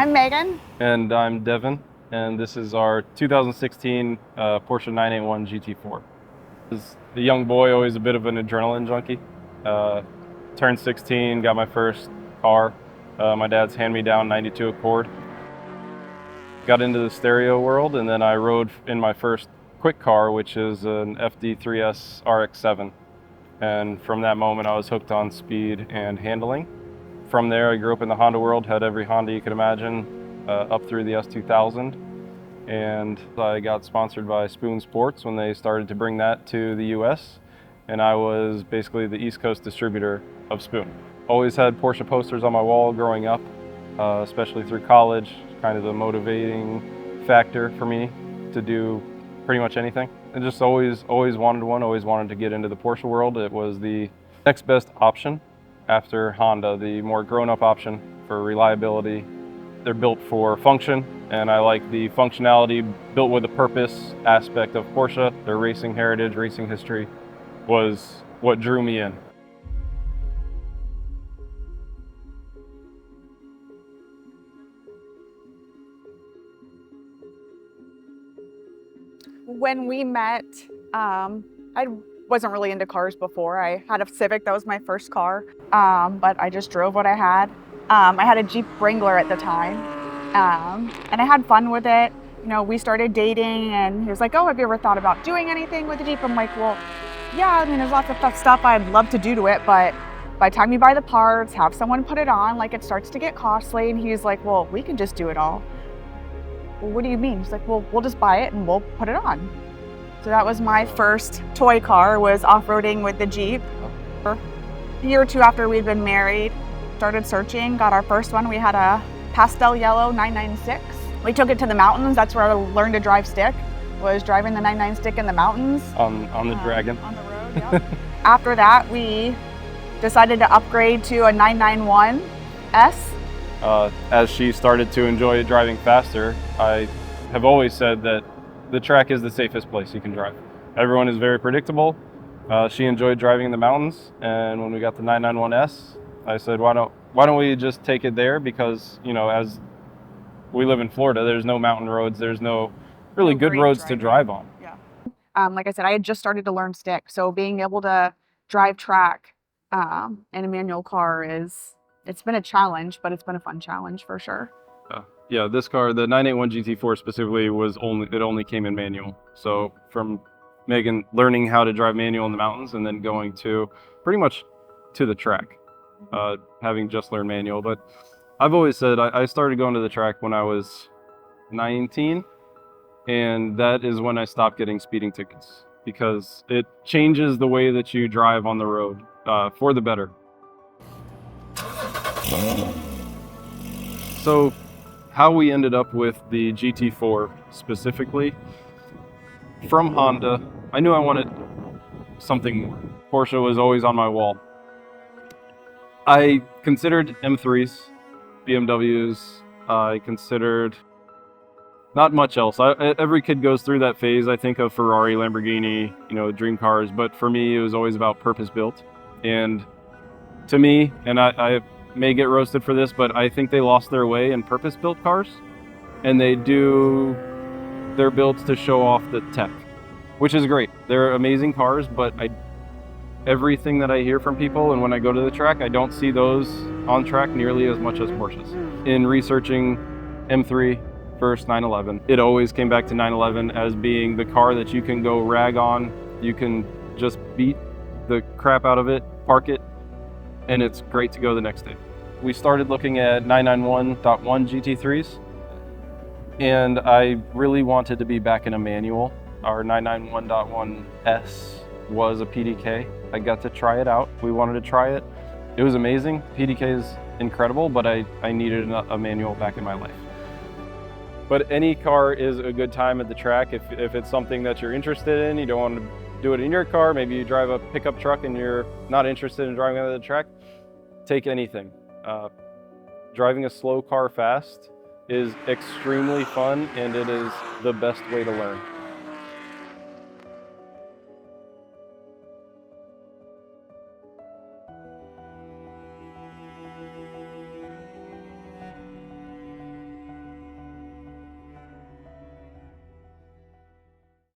I'm Megan. And I'm Devin, and this is our 2016 Porsche 981 GT4. As a young boy, always a bit of an adrenaline junkie. Turned 16, got my first car. My dad's hand-me-down 92 Accord. Got into the stereo world, and then I rode in my first quick car, which is an FD3S RX-7. And from that moment, I was hooked on speed and handling. From there, I grew up in the Honda world, had every Honda you could imagine, up through the S2000. And I got sponsored by Spoon Sports when they started to bring that to the US. And I was basically the East Coast distributor of Spoon. Always had Porsche posters on my wall growing up, especially through college, kind of the motivating factor for me to do pretty much anything. I just always wanted one, always wanted to get into the Porsche world. It was the next best option after Honda, the more grown-up option for reliability. They're built for function, and I like the functionality, built with a purpose aspect of Porsche. Their racing heritage, racing history was what drew me in. When we met, I wasn't really into cars before. I had a Civic, that was my first car, but I just drove what I had. I had a Jeep Wrangler at the time, and I had fun with it. You know, we started dating, and he was like, "Oh, have you ever thought about doing anything with the Jeep?" I'm like, "Well, yeah, I mean, there's lots of tough stuff I'd love to do to it, but by the time you buy the parts, have someone put it on, like it starts to get costly." And he's like, "Well, we can just do it all." Well, what do you mean? He's like, "Well, we'll just buy it and we'll put it on." So that was my first toy car, was off-roading with the Jeep. A year or two after we'd been married, started searching, got our first one. We had a pastel yellow 996. We took it to the mountains. That's where I learned to drive stick, was driving the 99 stick in the mountains. On the Dragon. On the road, yeah. After that, we decided to upgrade to a 991S. As she started to enjoy driving faster, I have always said that the track is the safest place you can drive. Everyone is very predictable. She enjoyed driving in the mountains, and when we got the 991S, I said, why don't we just take it there? Because, you know, as we live in Florida, there's no mountain roads, there's no really good roads to drive on. Yeah. Like I said, I had just started to learn stick, so being able to drive track in a manual car it's been a challenge, but it's been a fun challenge for sure. Yeah, this car, the 981 GT4 specifically, it only came in manual. So from Megan learning how to drive manual in the mountains and then going to pretty much to the track, having just learned manual. But I've always said I started going to the track when I was 19, and that is when I stopped getting speeding tickets, because it changes the way that you drive on the road for the better. So how we ended up with the GT4 specifically, from Honda, I knew I wanted something more. Porsche was always on my wall. I considered M3s, BMWs, I considered not much else. Every kid goes through that phase, I think, of Ferrari, Lamborghini, you know, dream cars, but for me it was always about purpose-built. And to me, and I may get roasted for this, but I think they lost their way in purpose-built cars, and they're built to show off the tech, which is great. They're amazing cars, but everything that I hear from people and when I go to the track, I don't see those on track nearly as much as Porsches. In researching M3 versus 911, it always came back to 911 as being the car that you can go rag on, you can just beat the crap out of it, park it, and it's great to go the next day. We started looking at 991.1 GT3s, and I really wanted to be back in a manual. Our 991.1S was a PDK. I got to try it out. We wanted to try it. It was amazing. PDK is incredible, but I needed a manual back in my life. But any car is a good time at the track. If it's something that you're interested in, you don't want to do it in your car, maybe you drive a pickup truck and you're not interested in driving on the track, take anything. Driving a slow car fast is extremely fun, and it is the best way to learn.